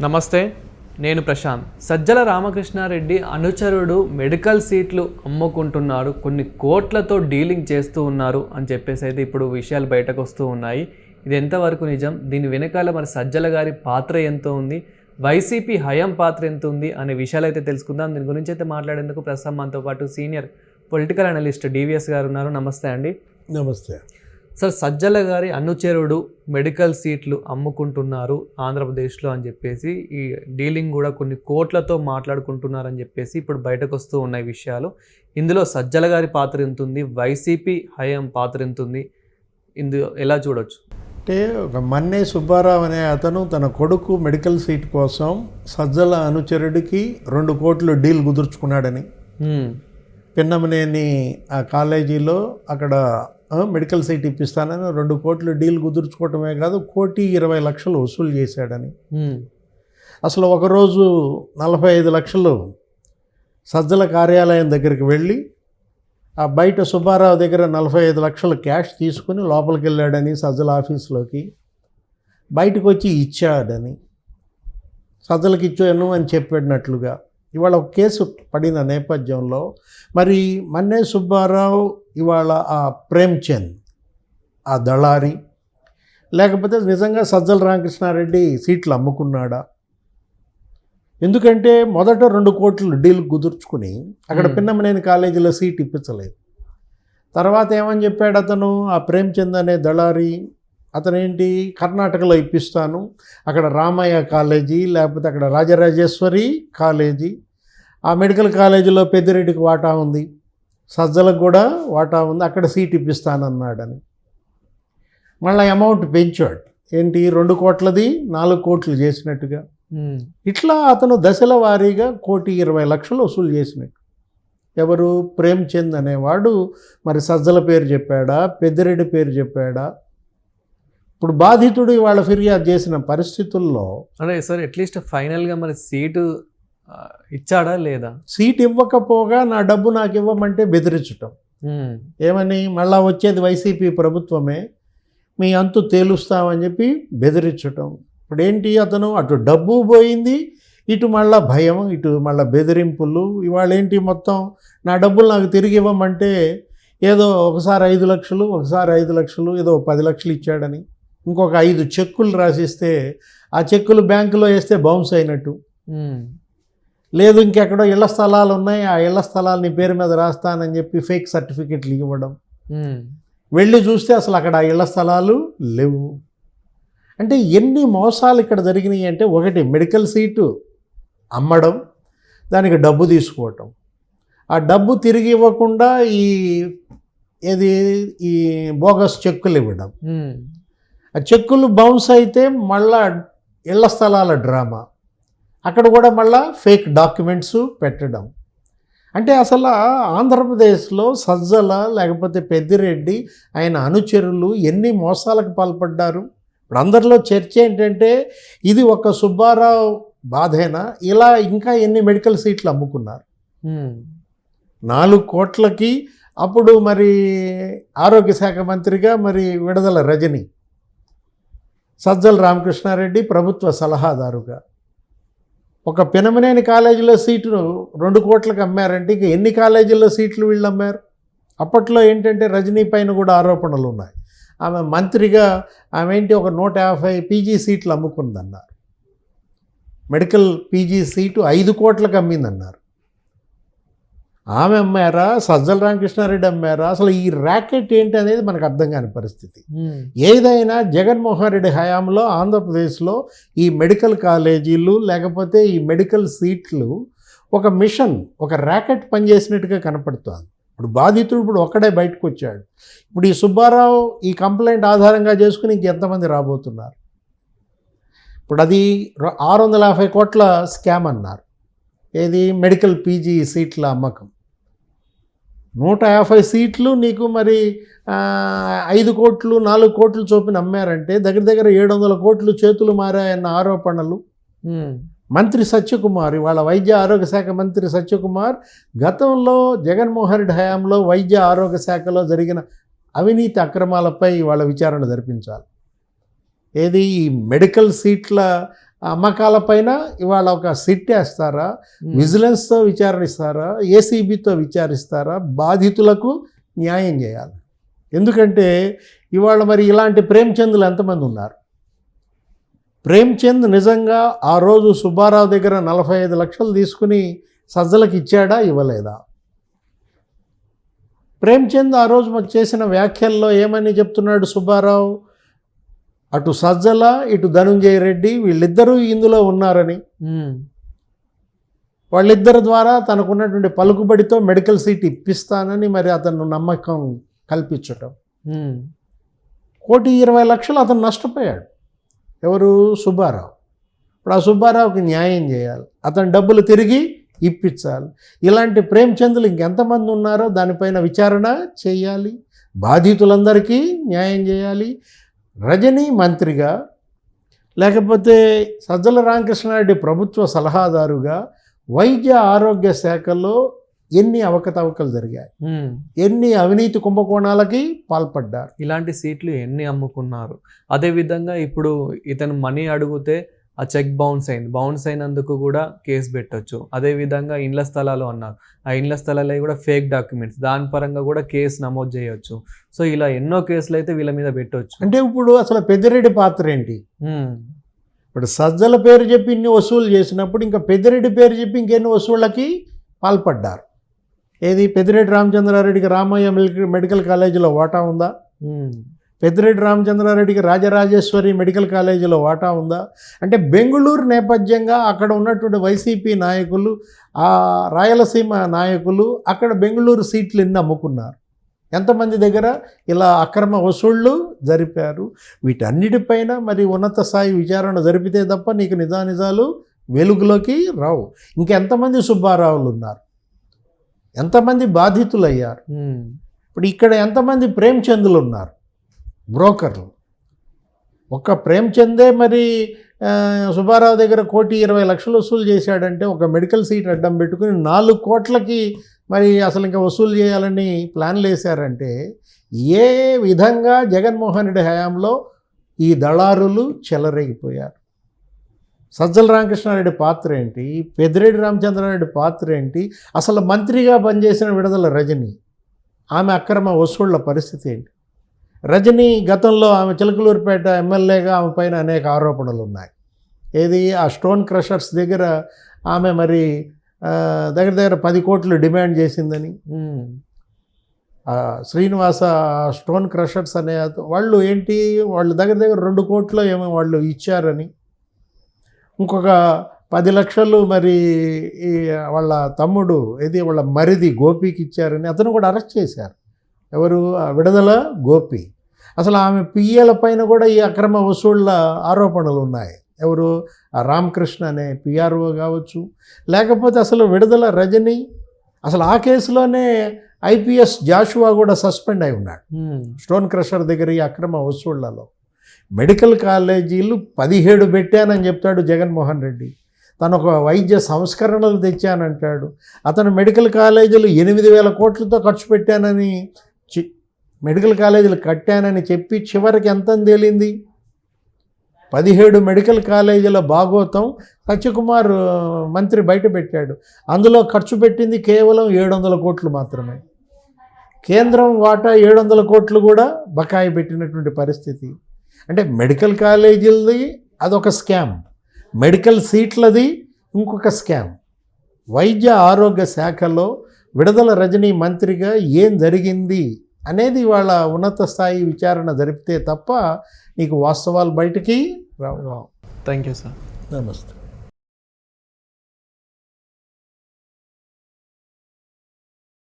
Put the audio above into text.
నమస్తే, నేను ప్రశాంత్. సజ్జల రామకృష్ణారెడ్డి అనుచరుడు మెడికల్ సీట్లు అమ్ముకుంటున్నారు, కొన్ని కోట్లతో డీలింగ్ చేస్తూ ఉన్నారు అని చెప్పేసి అయితే ఇప్పుడు విషయాలు బయటకు వస్తూ ఉన్నాయి. ఇది ఎంతవరకు నిజం? దీని వెనకాల మరి సజ్జల గారి పాత్ర ఎంత ఉంది, వైసీపీ హయాం పాత్ర ఎంత ఉంది అనే విషయాలు అయితే తెలుసుకుందాం. దీని గురించి అయితే మాట్లాడేందుకు ప్రస్తుతం మనతో పాటు సీనియర్ పొలిటికల్ అనలిస్ట్ డివిఎస్ గారు ఉన్నారు. నమస్తే అండి. నమస్తే సార్, సజ్జల గారి అనుచరుడు మెడికల్ సీట్లు అమ్ముకుంటున్నారు ఆంధ్రప్రదేశ్లో అని చెప్పేసి, ఈ డీలింగ్ కూడా కొన్ని కోట్లతో మాట్లాడుకుంటున్నారని చెప్పేసి ఇప్పుడు బయటకు వస్తూ ఉన్నాయి విషయాలు. ఇందులో సజ్జల గారి పాత్ర ఎంత ఉంది, వైసీపీ హయాం పాత్ర ఎంత ఉంది, ఇందులో ఎలా చూడొచ్చు? అంటే ఒక మన్నే సుబ్బారావు అనే అతను తన కొడుకు మెడికల్ సీట్ కోసం సజ్జల అనుచరుడికి 2 కోట్లు డీల్ కుదుర్చుకున్నాడని, పిన్నమనేని ఆ కాలేజీలో అక్కడ మెడికల్ సీట్ ఇప్పిస్తానని 2 కోట్లు డీల్ కుదుర్చుకోవటమే కాదు, 1,20,00,000 వసూలు చేశాడని. అసలు ఒకరోజు 45 లక్షలు సజ్జల కార్యాలయం దగ్గరికి వెళ్ళి ఆ బయట సుబ్బారావు దగ్గర 45 లక్షలు క్యాష్ తీసుకుని లోపలికి వెళ్ళాడని, సజ్జల ఆఫీస్లోకి బయటకు వచ్చి ఇచ్చాడని, సజ్జలకి ఇచ్చాను అని చెప్పినట్లుగా ఇవాళ ఒక కేసు పడిన నేపథ్యంలో మరి మన్నే సుబ్బారావు ఇవాళ ఆ ప్రేమ్చంద్ ఆ దళారి, లేకపోతే నిజంగా సజ్జల రామకృష్ణారెడ్డి సీట్లు అమ్ముకున్నాడా? ఎందుకంటే మొదట 2 కోట్లు డీల్ కుదుర్చుకుని అక్కడ పిన్నమనేని కాలేజీలో సీట్ ఇప్పించలేదు. తర్వాత ఏమని చెప్పాడు అతను, ఆ ప్రేమ్చంద్ అనే దళారి అతనేంటి కర్ణాటకలో ఇప్పిస్తాను, అక్కడ రామయ్య కాలేజీ లేకపోతే అక్కడ రాజరాజేశ్వరి కాలేజీ, ఆ మెడికల్ కాలేజీలో పెద్దిరెడ్డికి వాటా ఉంది, సజ్జలకు కూడా వాటా ఉంది, అక్కడ సీట్ ఇప్పిస్తానన్నాడని మళ్ళీ అమౌంట్ పెంచాడు. ఏంటి 2 కోట్లది 4 కోట్లు చేసినట్టుగా. ఇట్లా అతను దశల వారీగా 1,20,00,000 వసూలు చేసినట్టు. ఎవరు? ప్రేమ్చంద్ అనేవాడు మరి సజ్జల పేరు చెప్పాడా, పెద్దిరెడ్డి పేరు చెప్పాడా? ఇప్పుడు బాధితుడు ఇవాళ ఫిర్యాదు చేసిన పరిస్థితుల్లో అంటే సార్ అట్లీస్ట్ ఫైనల్గా మరి సీటు ఇచ్చాడా లేదా? సీట్ ఇవ్వకపోగా నా డబ్బు నాకు ఇవ్వమంటే బెదిరించటం. ఏమని? మళ్ళా వచ్చేది వైసీపీ ప్రభుత్వమే, మీ అంతు తేలుస్తామని చెప్పి బెదిరించటం. ఇప్పుడు ఏంటి, అతను అటు డబ్బు పోయింది, ఇటు మళ్ళా భయం, ఇటు మళ్ళీ బెదిరింపులు. ఇవాళ ఏంటి, మొత్తం నా డబ్బులు నాకు తిరిగి ఇవ్వమంటే ఏదో ఒకసారి 5 లక్షలు, ఒకసారి 5 లక్షలు, ఏదో 10 లక్షలు ఇచ్చాడని, ఇంకొక 5 చెక్కులు రాసిస్తే ఆ చెక్కులు బ్యాంకులో వేస్తే బౌన్స్ అయినట్టు. లేదు ఇంకెక్కడో ఇళ్ల స్థలాలు ఉన్నాయి, ఆ ఇళ్ల స్థలాలు నీ పేరు మీద రాస్తానని చెప్పి ఫేక్ సర్టిఫికెట్లు ఇవ్వడం. వెళ్ళి చూస్తే అసలు అక్కడ ఆ ఇళ్ల స్థలాలు లేవు. అంటే ఎన్ని మోసాలు ఇక్కడ జరిగినాయి అంటే, ఒకటి మెడికల్ సీటు అమ్మడం, దానికి డబ్బు తీసుకోవటం, ఆ డబ్బు తిరిగి ఇవ్వకుండా ఈ బోగస్ చెక్కులు ఇవ్వడం, ఆ చెక్కులు బౌన్స్ అయితే మళ్ళా ఇళ్ల స్థలాల డ్రామా, అక్కడ కూడా మళ్ళా ఫేక్ డాక్యుమెంట్స్ పెట్టడం. అంటే అసలు ఆంధ్రప్రదేశ్లో సజ్జల లేకపోతే పెద్దిరెడ్డి ఆయన అనుచరులు ఎన్ని మోసాలకు పాల్పడ్డారు. ఇప్పుడు అందరిలో చర్చ ఏంటంటే, ఇది ఒక సుబ్బారావు బాధేనా, ఇలా ఇంకా ఎన్ని మెడికల్ సీట్లు అమ్ముకున్నారు. 4 కోట్లకి అప్పుడు మరి ఆరోగ్య శాఖ మంత్రిగా మరి విడుదల రజని, సజ్జల రామకృష్ణారెడ్డి ప్రభుత్వ సలహాదారుగా, ఒక పినమనేని కాలేజీలో సీటును 2 కోట్లకు అమ్మారంటే ఇక ఎన్ని కాలేజీల్లో సీట్లు వీళ్ళు అమ్మారు? అప్పట్లో ఏంటంటే రజనీ పైన కూడా ఆరోపణలు ఉన్నాయి. ఆమె మంత్రిగా ఆమె ఏంటి ఒక 150 పీజీ సీట్లు అమ్ముకుందన్నారు. మెడికల్ పీజీ సీటు 5 కోట్లకు అమ్మిందన్నారు. ఆమె అమ్మారా, సజ్జల రామకృష్ణారెడ్డి అమ్మారా? అసలు ఈ ర్యాకెట్ ఏంటి అనేది మనకు అర్థం కాని పరిస్థితి. ఏదైనా జగన్మోహన్ రెడ్డి హయాంలో ఆంధ్రప్రదేశ్లో ఈ మెడికల్ కాలేజీలు లేకపోతే ఈ మెడికల్ సీట్లు ఒక మిషన్, ఒక ర్యాకెట్ పనిచేసినట్టుగా కనపడుతుంది. ఇప్పుడు బాధితుడు ఇప్పుడు ఒక్కడే బయటకు వచ్చాడు. ఇప్పుడు ఈ సుబ్బారావు ఈ కంప్లైంట్ ఆధారంగా చేసుకుని ఇంకెంతమంది రాబోతున్నారు? ఇప్పుడు అది 650 కోట్ల స్కామ్ అన్నారు. ఏది? మెడికల్ పీజీ సీట్ల అమ్మకం. 150 సీట్లు నీకు మరి 5 కోట్లు 4 కోట్లు చొప్పున అమ్మారంటే దగ్గర దగ్గర 700 కోట్లు చేతులు మారాయన్న ఆరోపణలు. మంత్రి సత్యకుమార్, ఇవాళ వైద్య ఆరోగ్య శాఖ మంత్రి సత్యకుమార్ గతంలో జగన్మోహన్ రెడ్డి హయాంలో వైద్య ఆరోగ్య శాఖలో జరిగిన అవినీతి అక్రమాలపై ఇవాళ విచారణ జరిపించాలి. ఏది? ఈ మెడికల్ సీట్ల అమ్మకాల పైన ఇవాళ ఒక సిట్ వేస్తారా, విజిలెన్స్తో విచారణిస్తారా, ఏసీబీతో విచారిస్తారా? బాధితులకు న్యాయం చేయాలి. ఎందుకంటే ఇవాళ మరి ఇలాంటి ప్రేమ్చంద్లు ఎంతమంది ఉన్నారు? ప్రేమ్చంద్ నిజంగా ఆ రోజు సుబ్బారావు దగ్గర 45 లక్షలు తీసుకుని సజ్జలకు ఇచ్చాడా, ఇవ్వలేదా? ప్రేమ్చంద్ ఆ రోజు మాకు చేసిన వ్యాఖ్యల్లో ఏమని చెప్తున్నాడు సుబ్బారావు? అటు సజ్జల ఇటు ధనుంజయ రెడ్డి వీళ్ళిద్దరూ ఇందులో ఉన్నారని, వాళ్ళిద్దరి ద్వారా తనకున్నటువంటి పలుకుబడితో మెడికల్ సీట్ ఇప్పిస్తానని మరి అతను నమ్మకం కల్పించటం. 1,20,00,000 అతను నష్టపోయాడు. ఎవరు? సుబ్బారావు. ఇప్పుడు ఆ సుబ్బారావుకి న్యాయం చేయాలి, అతని డబ్బులు తిరిగి ఇప్పించాలి. ఇలాంటి ప్రేమ్చంద్లు ఇంకెంతమంది ఉన్నారో దానిపైన విచారణ చేయాలి, బాధితులందరికీ న్యాయం చేయాలి. రజనీ మంత్రిగా, లేకపోతే సజ్జల రామకృష్ణారెడ్డి ప్రభుత్వ సలహాదారుగా వైద్య ఆరోగ్య శాఖలో ఎన్ని అవకతవకలు జరిగాయి, ఎన్ని అవినీతి కుంభకోణాలకి పాల్పడ్డారు, ఇలాంటి సీట్లు ఎన్ని అమ్ముకున్నారు. అదేవిధంగా ఇప్పుడు ఇతను మనీ అడిగితే ఆ చెక్ బౌన్స్ అయినందుకు కూడా కేసు పెట్టొచ్చు. అదేవిధంగా ఇండ్ల స్థలాలు అన్నారు, ఆ ఇండ్ల స్థలాలు కూడా ఫేక్ డాక్యుమెంట్స్, దాని పరంగా కూడా కేసు నమోదు చేయొచ్చు. సో ఇలా ఎన్నో కేసులు అయితే వీళ్ళ మీద పెట్టొచ్చు. అంటే ఇప్పుడు అసలు పెద్దిరెడ్డి పాత్ర ఏంటి? ఇప్పుడు సజ్జల పేరు చెప్పి ఇన్ని వసూలు చేసినప్పుడు ఇంకా పెద్దిరెడ్డి పేరు చెప్పి ఇంకెన్ని వసూళ్ళకి పాల్పడ్డారు. ఏది? పెద్దిరెడ్డి రామచంద్రారెడ్డికి రామయ్య మెడికల్ కాలేజీలో వాటా ఉందా? పెద్దిరెడ్డి రామచంద్రారెడ్డికి రాజరాజేశ్వరి మెడికల్ కాలేజీలో వాటా ఉందా? అంటే బెంగుళూరు నేపథ్యంగా అక్కడ ఉన్నటువంటి వైసీపీ నాయకులు, ఆ రాయలసీమ నాయకులు అక్కడ బెంగుళూరు సీట్లు ఎన్ని అమ్ముకున్నారు, ఎంతమంది దగ్గర ఇలా అక్రమ వసూళ్ళు జరిపారు. వీటన్నిటిపైన మరి ఉన్నత స్థాయి విచారణ జరిపితే తప్ప నీకు నిజానిజాలు వెలుగులోకి రావు. ఇంకెంతమంది సుబ్బారావులు ఉన్నారు, ఎంతమంది బాధితులయ్యారు? ఇప్పుడు ఇక్కడ ఎంతమంది ప్రేమ్చంద్లు ఉన్నారు, బ్రోకర్లు? ఒక్క ప్రేమ్చందే మరి సుబ్బారావు దగ్గర 1,20,00,000 వసూలు చేశాడంటే, ఒక మెడికల్ సీట్ అడ్డం పెట్టుకుని 4 కోట్లకి మరి అసలు ఇంకా వసూలు చేయాలని ప్లాన్లు వేశారంటే, ఏ విధంగా జగన్మోహన్ రెడ్డి హయాంలో ఈ దళారులు చెలరేగిపోయారు. సజ్జల రామకృష్ణారెడ్డి పాత్ర ఏంటి, పెద్దిరెడ్డి రామచంద్రారెడ్డి పాత్ర ఏంటి, అసలు మంత్రిగా పనిచేసిన విడుదల రజని, ఆమె అక్రమ వసూళ్ల పరిస్థితి ఏంటి? రజని గతంలో ఆమె చిలకలూరుపేట ఎమ్మెల్యేగా ఆమె పైన అనేక ఆరోపణలు ఉన్నాయి. ఏది? ఆ స్టోన్ క్రషర్స్ దగ్గర ఆమె మరి దగ్గర 10 కోట్లు డిమాండ్ చేసిందని, శ్రీనివాస స్టోన్ క్రషర్స్ అనే వాళ్ళు ఏంటి, వాళ్ళు దగ్గర 2 కోట్లు ఏమో వాళ్ళు ఇచ్చారని, ఇంకొక 10 లక్షలు మరి వాళ్ళ తమ్ముడు వాళ్ళ మరిది గోపికి ఇచ్చారని అతను కూడా అరెస్ట్ చేశారు. ఎవరు? విడుదల గోపి. అసలు ఆమె పిఏల పైన కూడా ఈ అక్రమ వసూళ్ల ఆరోపణలు ఉన్నాయి. ఎవరు? రామకృష్ణ అనే పిఆర్ఓ కావచ్చు, లేకపోతే అసలు విడుదల రజని, అసలు ఆ కేసులోనే ఐపీఎస్ జాషువా కూడా సస్పెండ్ అయి ఉన్నాడు స్టోన్ క్రషర్ దగ్గర ఈ అక్రమ వసూళ్లలో. మెడికల్ కాలేజీలు 17 పెట్టానని చెప్తాడు జగన్మోహన్ రెడ్డి. తను ఒక వైద్య సంస్కరణలు తెచ్చానంటాడు. అతను మెడికల్ కాలేజీలు 8,000 కోట్లతో ఖర్చు పెట్టానని, మెడికల్ కాలేజీలు కట్టానని చెప్పి చివరికి ఎంత తేలింది? 17 మెడికల్ కాలేజీల భాగోతం సత్యకుమార్ మంత్రి బయట పెట్టాడు. అందులో ఖర్చు పెట్టింది కేవలం 700 కోట్లు మాత్రమే. కేంద్రం వాటా 700 కోట్లు కూడా బకాయి పెట్టినటువంటి పరిస్థితి. అంటే మెడికల్ కాలేజీలది అదొక స్కామ్, మెడికల్ సీట్లది ఇంకొక స్కామ్. వైద్య ఆరోగ్య శాఖలో విడుదల రజనీ మంత్రిగా ఏం జరిగింది అనేది వాళ్ళ ఉన్నత స్థాయి విచారణ జరిపితే తప్ప నీకు వాస్తవాలు బయటికి రావు. Thank you sir. నమస్తే.